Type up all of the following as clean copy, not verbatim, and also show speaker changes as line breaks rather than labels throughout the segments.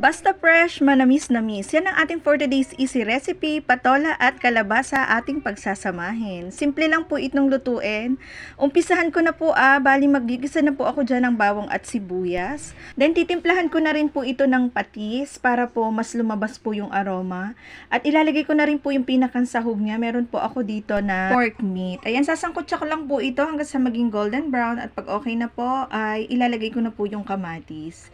Basta fresh, manamis-namis. Yan ang ating for today's easy recipe, patola at kalabasa ating pagsasamahin. Simple lang po itong lutuin. Umpisahan ko na po bali magigisa na po ako dyan ng bawang at sibuyas. Then titimplahan ko na rin po ito ng patis para po mas lumabas po yung aroma. At ilalagay ko na rin po yung pinakang sahog niya. Meron po ako dito na pork meat. Ayan, sasangkotsa ko lang po ito hanggang sa maging golden brown. At pag okay na po, ay ilalagay ko na po yung kamatis.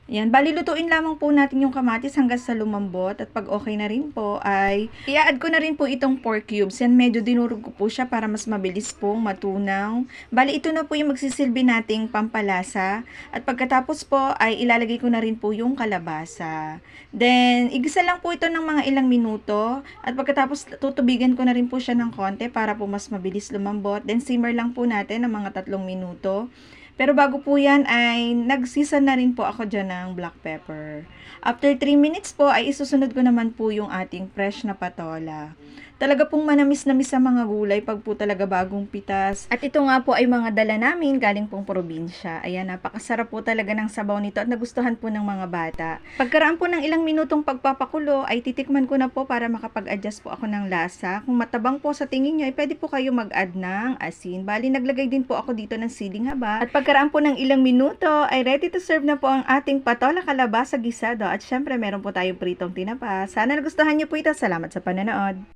Yan, bali lutuin lamang po natin yung kamatis hanggang sa lumambot at pag okay na rin po ay i-add ko na rin po itong pork cubes. Yan, medyo dinurog ko po siya para mas mabilis pong matunaw. Bali ito na po yung magsisilbi nating pampalasa at pagkatapos po ay ilalagay ko na rin po yung kalabasa. Then, igisa lang po ito ng mga ilang minuto at pagkatapos tutubigan ko na rin po siya ng konti para po mas mabilis lumambot. Then, simmer lang po natin ng mga 3 minuto. Pero bago po yan ay nag-season na rin po ako dyan ng black pepper. After 3 minutes po ay isusunod ko naman po yung ating fresh na patola. Talaga pong manamis-namis sa mga gulay pag po talaga bagong pitas. At ito nga po ay mga dala namin galing pong probinsya. Ayan, napakasarap po talaga ng sabaw nito at nagustuhan po ng mga bata. Pagkaraan po ng ilang minutong pagpapakulo ay titikman ko na po para makapag-adjust po ako ng lasa. Kung matabang po sa tingin nyo ay pwede po kayo mag-add ng asin. Bali, naglagay din po ako dito ng siling haba. At pagkaraan po ng ilang minuto ay ready to serve na po ang ating patola kalabasa gisado. At syempre meron po tayong pritong tinapa. Sana nagustuhan nyo po ito. Salamat sa panonood.